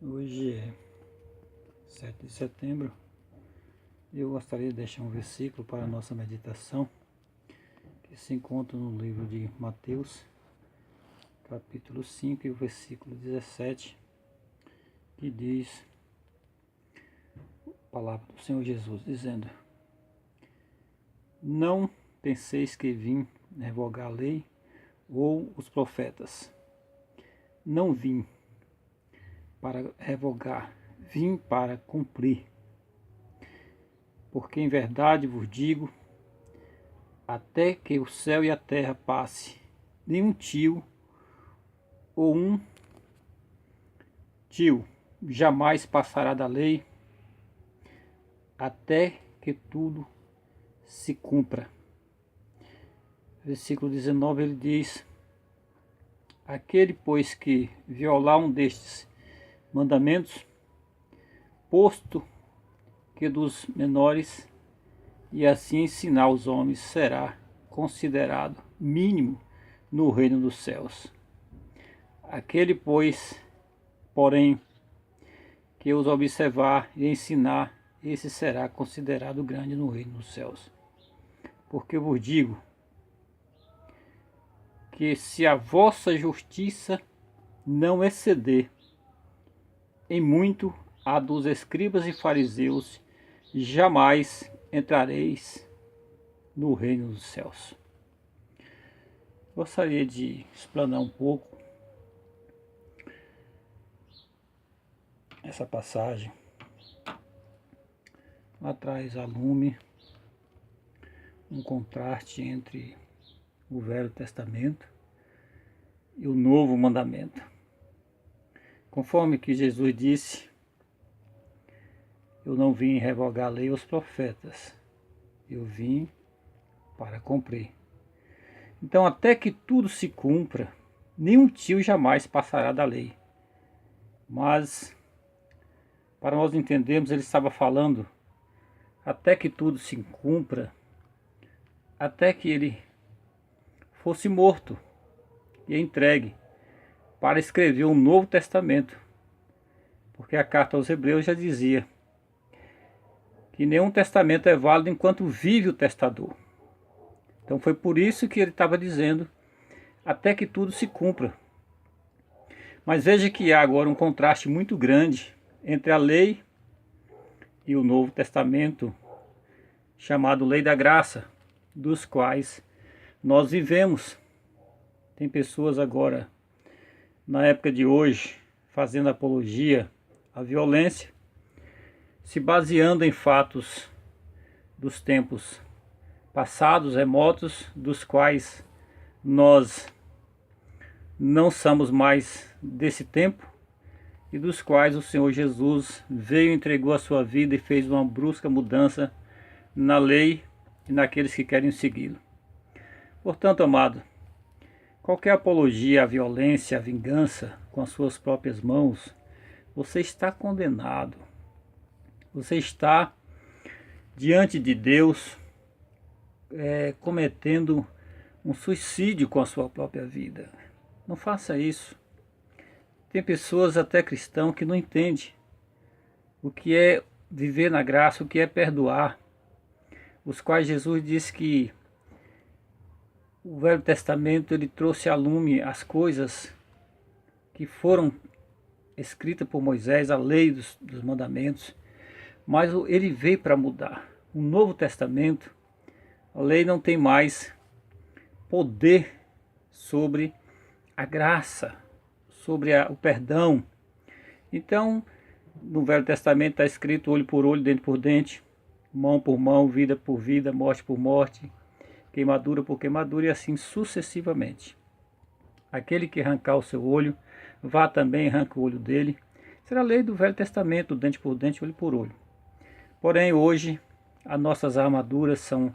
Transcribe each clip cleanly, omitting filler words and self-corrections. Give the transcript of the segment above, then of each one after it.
Hoje é 7 de setembro e eu gostaria de deixar um versículo para a nossa meditação que se encontra no livro de Mateus, capítulo 5 e o versículo 17, que diz a palavra do Senhor Jesus, dizendo: Não penseis que vim revogar a lei ou os profetas. Não vim para revogar, vim para cumprir. Porque em verdade vos digo, até que o céu e a terra passe, nenhum tio ou um tio jamais passará da lei, até que tudo se cumpra. Versículo 19 ele diz: Aquele, pois, que violar um destes mandamentos, posto que dos menores, e assim ensinar os homens, será considerado mínimo no reino dos céus. Aquele, pois, porém, que os observar e ensinar, esse será considerado grande no reino dos céus. Porque eu vos digo que se a vossa justiça não exceder em muito a dos escribas e fariseus, jamais entrareis no reino dos céus. Gostaria de explanar um pouco essa passagem. Lá traz a lume um contraste entre o Velho Testamento e o Novo Mandamento. Conforme que Jesus disse, eu não vim revogar a lei aos profetas, eu vim para cumprir. Então, até que tudo se cumpra, nenhum tio jamais passará da lei. Mas, para nós entendermos, ele estava falando até que tudo se cumpra, até que ele fosse morto e entregue para escrever um Novo Testamento. Porque a carta aos Hebreus já dizia que nenhum testamento é válido enquanto vive o testador. Então foi por isso que ele estava dizendo até que tudo se cumpra. Mas veja que há agora um contraste muito grande entre a lei e o Novo Testamento, chamado Lei da Graça, dos quais nós vivemos. Tem pessoas agora, na época de hoje, fazendo apologia à violência, se baseando em fatos dos tempos passados, remotos, dos quais nós não somos mais desse tempo e dos quais o Senhor Jesus veio, entregou a sua vida e fez uma brusca mudança na lei e naqueles que querem segui-lo. Portanto, amado, qualquer apologia à violência, à vingança com as suas próprias mãos, você está condenado. Você está diante de Deus cometendo um suicídio com a sua própria vida. Não faça isso. Tem pessoas até cristãos que não entendem o que é viver na graça, o que é perdoar, os quais Jesus disse que o Velho Testamento ele trouxe à lume as coisas que foram escritas por Moisés, a lei dos mandamentos, mas ele veio para mudar. O Novo Testamento, a lei não tem mais poder sobre a graça, sobre o perdão. Então, no Velho Testamento está escrito olho por olho, dente por dente, mão por mão, vida por vida, morte por morte, queimadura por queimadura e assim sucessivamente. Aquele que arrancar o seu olho, vá também e arranca o olho dele. Será a lei do Velho Testamento, dente por dente, olho por olho. Porém, hoje, as nossas armaduras são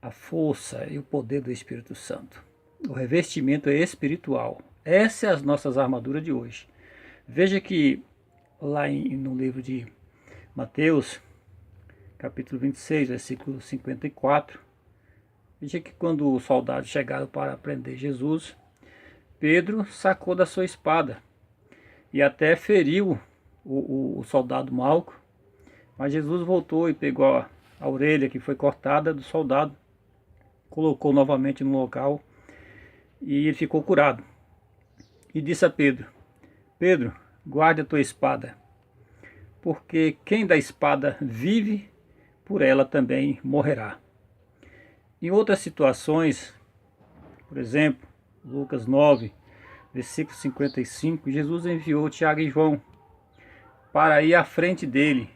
a força e o poder do Espírito Santo. O revestimento é espiritual. Essas são as nossas armaduras de hoje. Veja que lá no livro de Mateus, capítulo 26, versículo 54, veja que quando os soldados chegaram para prender Jesus, Pedro sacou da sua espada e até feriu o soldado Malco, mas Jesus voltou e pegou a orelha que foi cortada do soldado, colocou novamente no local e ele ficou curado. E disse a Pedro: Pedro, guarde a tua espada, porque quem da espada vive, por ela também morrerá. Em outras situações, por exemplo, Lucas 9, versículo 55, Jesus enviou Tiago e João para ir à frente dele,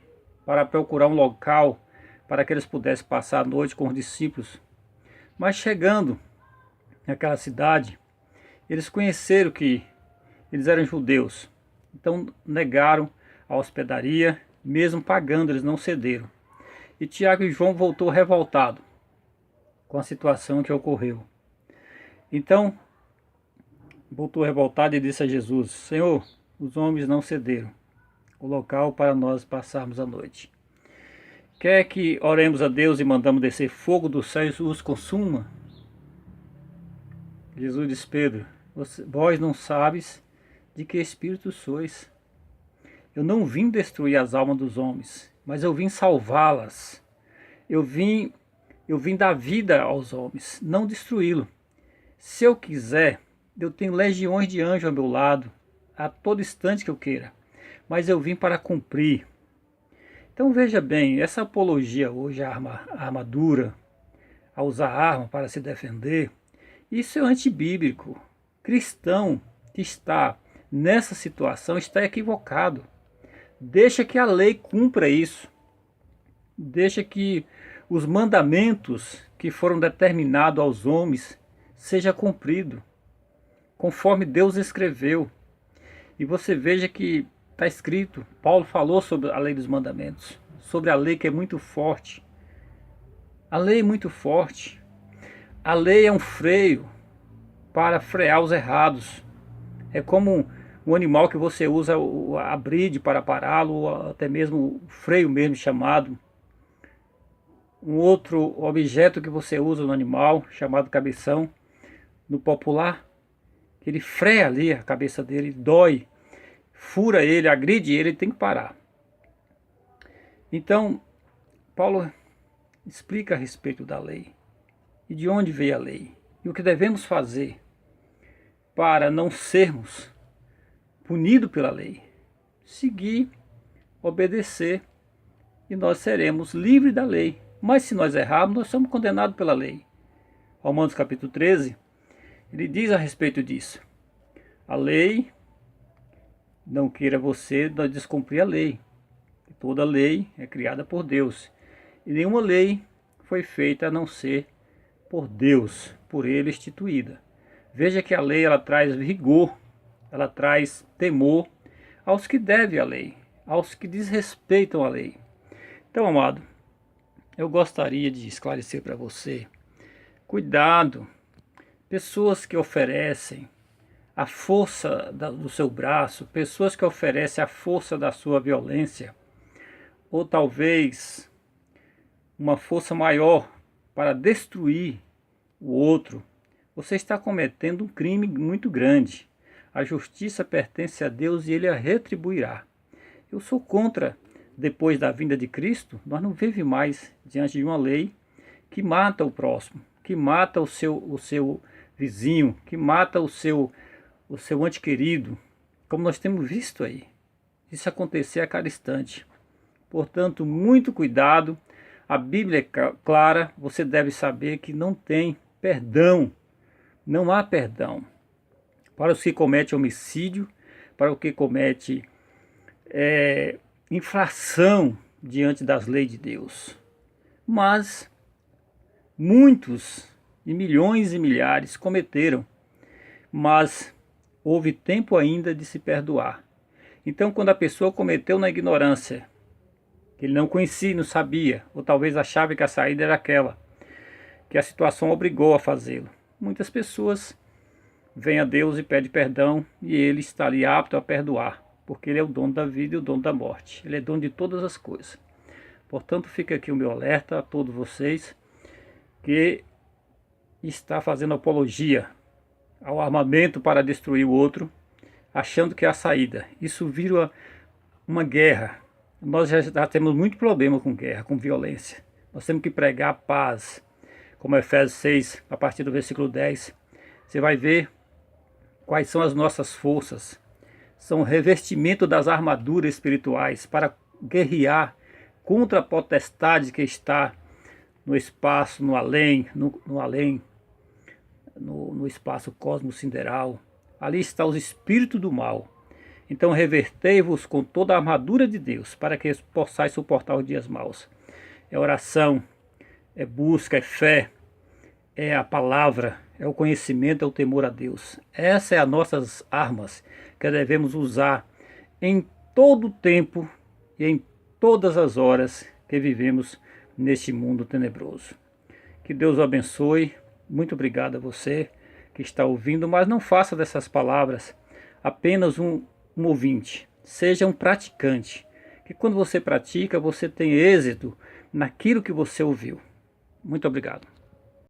para procurar um local para que eles pudessem passar a noite com os discípulos. Mas chegando naquela cidade, eles conheceram que eles eram judeus, então negaram a hospedaria, mesmo pagando, eles não cederam. E Tiago e João voltou revoltado com a situação que ocorreu. Então, voltou revoltado e disse a Jesus: Senhor, os homens não cederam o local para nós passarmos a noite. Quer que oremos a Deus e mandamos descer fogo do céu e os consuma? Jesus disse: Pedro, vós não sabes de que espírito sois. Eu não vim destruir as almas dos homens, mas eu vim salvá-las. Eu vim dar vida aos homens, não destruí-lo. Se eu quiser, eu tenho legiões de anjos ao meu lado, a todo instante que eu queira. Mas eu vim para cumprir. Então veja bem, essa apologia hoje à armadura, a usar arma para se defender, isso é antibíblico. Cristão que está nessa situação está equivocado. Deixa que a lei cumpra isso. Deixa que os mandamentos que foram determinados aos homens seja cumprido, conforme Deus escreveu. E você veja que está escrito, Paulo falou sobre a lei dos mandamentos, sobre a lei que é muito forte. A lei é muito forte. A lei é um freio para frear os errados. É como um animal que você usa a bride para pará-lo, ou até mesmo o freio mesmo chamado. Um outro objeto que você usa no animal, chamado cabeção, no popular, que ele freia ali a cabeça dele, dói, fura ele, agride ele tem que parar. Então, Paulo explica a respeito da lei e de onde veio a lei e o que devemos fazer para não sermos punidos pela lei. Seguir, obedecer e nós seremos livres da lei. Mas se nós errarmos, nós somos condenados pela lei. Romanos capítulo 13, ele diz a respeito disso. A lei, não queira você descumprir a lei. Toda lei é criada por Deus. E nenhuma lei foi feita a não ser por Deus, por Ele instituída. Veja que a lei ela traz rigor, ela traz temor aos que devem a lei, aos que desrespeitam a lei. Então, amado, eu gostaria de esclarecer para você, cuidado, pessoas que oferecem a força do seu braço, pessoas que oferecem a força da sua violência, ou talvez uma força maior para destruir o outro, você está cometendo um crime muito grande. A justiça pertence a Deus e Ele a retribuirá. Eu sou contra. Depois da vinda de Cristo, nós não vivemos mais diante de uma lei que mata o próximo, que mata o seu vizinho, que mata o seu ente querido, como nós temos visto aí. Isso acontecer a cada instante. Portanto, muito cuidado. A Bíblia é clara, você deve saber que não tem perdão, não há perdão para os que cometem homicídio, para o que comete infração diante das leis de Deus. Mas muitos e milhões e milhares cometeram, mas houve tempo ainda de se perdoar. Então, quando a pessoa cometeu na ignorância, que ele não conhecia, não sabia, ou talvez achava que a saída era aquela, que a situação obrigou a fazê-lo. Muitas pessoas vêm a Deus e pedem perdão, e Ele está ali apto a perdoar, porque Ele é o dono da vida e o dono da morte. Ele é dono de todas as coisas. Portanto, fica aqui o meu alerta a todos vocês que está fazendo apologia ao armamento para destruir o outro, achando que é a saída. Isso vira uma guerra. Nós já temos muito problema com guerra, com violência. Nós temos que pregar a paz, como Efésios 6, a partir do versículo 10. Você vai ver quais são as nossas forças. São o revestimento das armaduras espirituais para guerrear contra a potestade que está no espaço, no além, no espaço cosmo-sideral. Ali está os espíritos do mal. Então revertei-vos com toda a armadura de Deus, para que possais suportar os dias maus. É oração, é busca, é fé, é a palavra, é o conhecimento, é o temor a Deus. Essas são as nossas armas que devemos usar em todo o tempo e em todas as horas que vivemos neste mundo tenebroso. Que Deus o abençoe. Muito obrigado a você que está ouvindo, mas não faça dessas palavras apenas um ouvinte. Seja um praticante, que quando você pratica, você tem êxito naquilo que você ouviu. Muito obrigado.